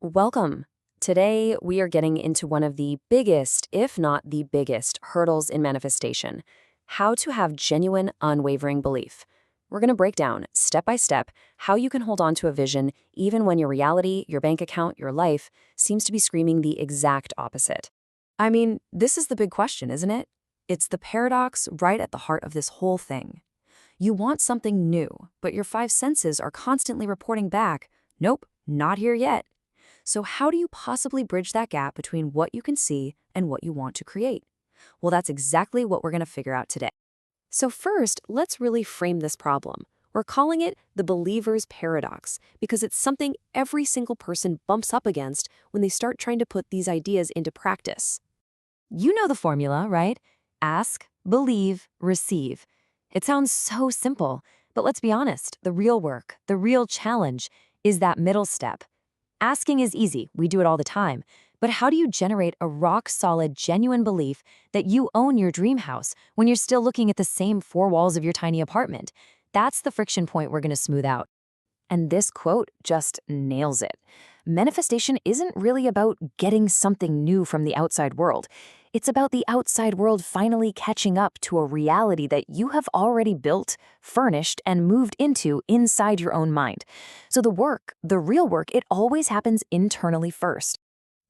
Welcome. Today, we are getting into one of the biggest, if not the biggest, hurdles in manifestation: how to have genuine, unwavering belief. We're going to break down, step by step, how you can hold on to a vision even when your reality, your bank account, your life seems to be screaming the exact opposite. I mean, this is the big question, isn't it? It's the paradox right at the heart of this whole thing. You want something new, but your five senses are constantly reporting back, nope, not here yet. So how do you possibly bridge that gap between what you can see and what you want to create? Well, that's exactly what we're going to figure out today. So first, let's really frame this problem. We're calling it the believer's paradox because it's something every single person bumps up against when they start trying to put these ideas into practice. You know the formula, right? Ask, believe, receive. It sounds so simple, but let's be honest, the real work, the real challenge is that middle step. Asking is easy, we do it all the time. But how do you generate a rock-solid, genuine belief that you own your dream house when you're still looking at the same four walls of your tiny apartment? That's the friction point we're going to smooth out. And this quote just nails it. Manifestation isn't really about getting something new from the outside world. It's about the outside world finally catching up to a reality that you have already built, furnished, and moved into inside your own mind. So the work, the real work, it always happens internally first.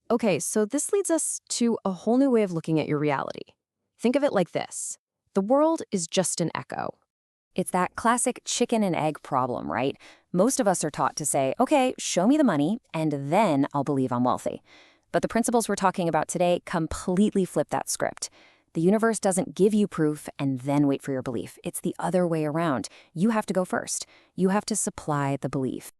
Okay, so this leads us to a whole new way of looking at your reality. Think of it like this. The world is just an echo. It's that classic chicken and egg problem, right? Most of us are taught to say, okay, show me the money, and then I'll believe I'm wealthy. But the principles we're talking about today completely flip that script. The universe doesn't give you proof and then wait for your belief. It's the other way around. You have to go first. You have to supply the belief.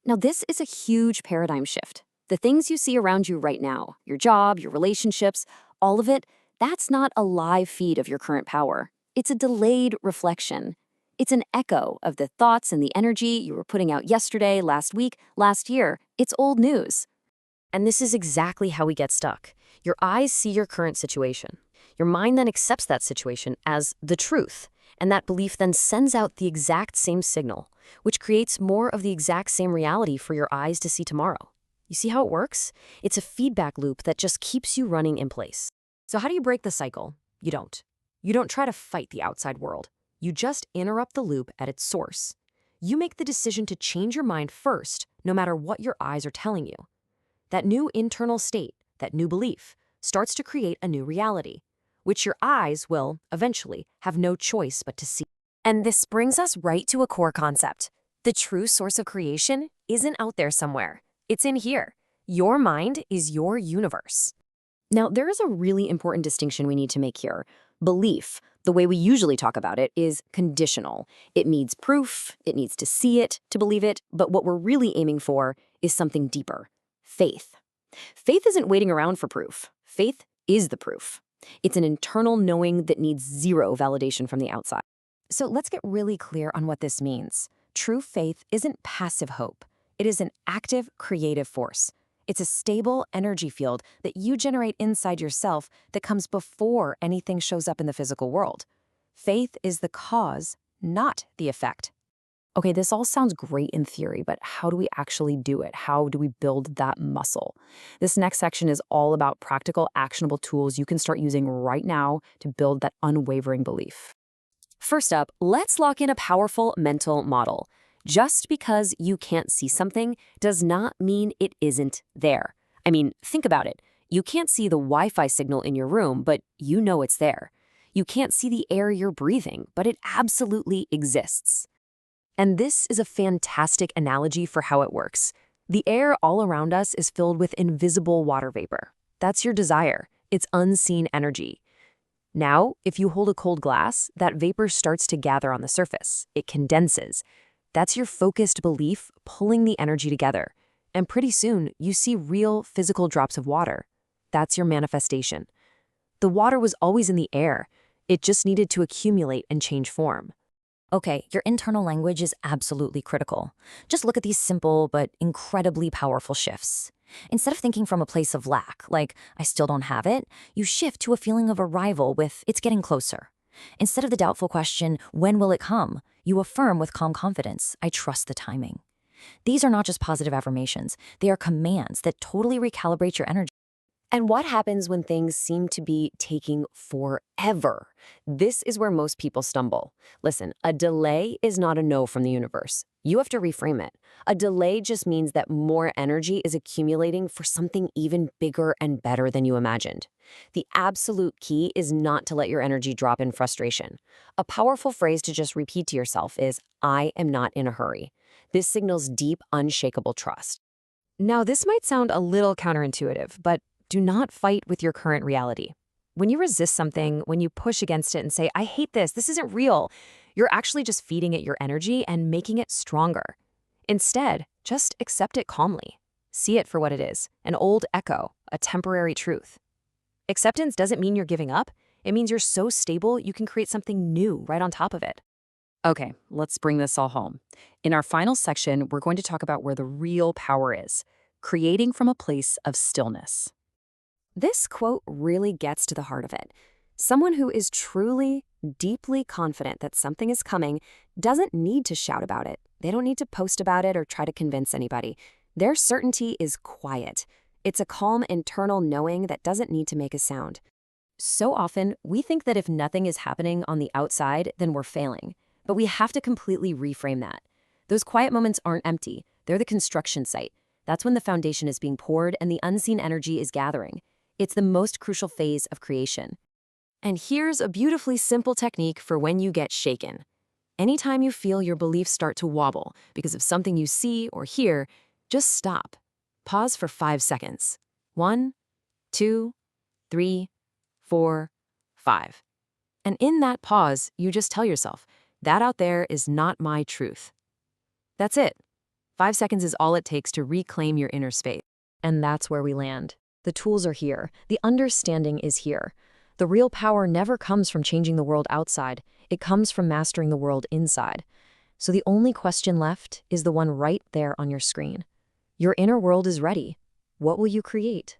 Now, this is a huge paradigm shift. The things you see around you right now, your job, your relationships, all of it, that's not a live feed of your current power. It's a delayed reflection. It's an echo of the thoughts and the energy you were putting out yesterday, last week, last year. It's old news. And this is exactly how we get stuck. Your eyes see your current situation. Your mind then accepts that situation as the truth. And that belief then sends out the exact same signal, which creates more of the exact same reality for your eyes to see tomorrow. You see how it works? It's a feedback loop that just keeps you running in place. So how do you break the cycle? You don't. You don't try to fight the outside world. You just interrupt the loop at its source. You make the decision to change your mind first, no matter what your eyes are telling you. That new internal state, that new belief, starts to create a new reality, which your eyes will, eventually, have no choice but to see. And this brings us right to a core concept. The true source of creation isn't out there somewhere. It's in here. Your mind is your universe. Now, there is a really important distinction we need to make here. Belief, the way we usually talk about it, is conditional. It needs proof, it needs to see it to believe it, but what we're really aiming for is something deeper: faith. Faith isn't waiting around for proof. Faith is the proof. It's an internal knowing that needs zero validation from the outside. So let's get really clear on what this means. True faith isn't passive hope. It is an active, creative force. It's a stable energy field that you generate inside yourself that comes before anything shows up in the physical world. Faith is the cause, not the effect. Okay, this all sounds great in theory, but how do we actually do it? How do we build that muscle? This next section is all about practical, actionable tools you can start using right now to build that unwavering belief. First up, let's lock in a powerful mental model. Just because you can't see something does not mean it isn't there. I mean, think about it. You can't see the Wi-Fi signal in your room, but you know it's there. You can't see the air you're breathing, but it absolutely exists. And this is a fantastic analogy for how it works. The air all around us is filled with invisible water vapor. That's your desire. It's unseen energy. Now, if you hold a cold glass, that vapor starts to gather on the surface. It condenses. That's your focused belief pulling the energy together. And pretty soon, you see real physical drops of water. That's your manifestation. The water was always in the air. It just needed to accumulate and change form. Okay, your internal language is absolutely critical. Just look at these simple but incredibly powerful shifts. Instead of thinking from a place of lack, like, I still don't have it, you shift to a feeling of arrival with, it's getting closer. Instead of the doubtful question, when will it come? You affirm with calm confidence, I trust the timing. These are not just positive affirmations, they are commands that totally recalibrate your energy. And what happens when things seem to be taking forever? This is where most people stumble. Listen, a delay is not a no from the universe. You have to reframe it. A delay just means that more energy is accumulating for something even bigger and better than you imagined. The absolute key is not to let your energy drop in frustration. A powerful phrase to just repeat to yourself is, I am not in a hurry. This signals deep, unshakable trust. Now, this might sound a little counterintuitive, but do not fight with your current reality. When you resist something, when you push against it and say, I hate this isn't real, you're actually just feeding it your energy and making it stronger. Instead, just accept it calmly. See it for what it is, an old echo, a temporary truth. Acceptance doesn't mean you're giving up. It means you're so stable you can create something new right on top of it. Okay, let's bring this all home. In our final section, we're going to talk about where the real power is, creating from a place of stillness. This quote really gets to the heart of it. Someone who is truly, deeply confident that something is coming doesn't need to shout about it. They don't need to post about it or try to convince anybody. Their certainty is quiet. It's a calm internal knowing that doesn't need to make a sound. So often, we think that if nothing is happening on the outside, then we're failing. But we have to completely reframe that. Those quiet moments aren't empty. They're the construction site. That's when the foundation is being poured and the unseen energy is gathering. It's the most crucial phase of creation. And here's a beautifully simple technique for when you get shaken. Anytime you feel your beliefs start to wobble because of something you see or hear, just stop. Pause for 5 seconds. 1, 2, 3, 4, 5. And in that pause, you just tell yourself, that out there is not my truth. That's it. 5 seconds is all it takes to reclaim your inner space. And that's where we land. The tools are here. The understanding is here. The real power never comes from changing the world outside. It comes from mastering the world inside. So the only question left is the one right there on your screen. Your inner world is ready. What will you create?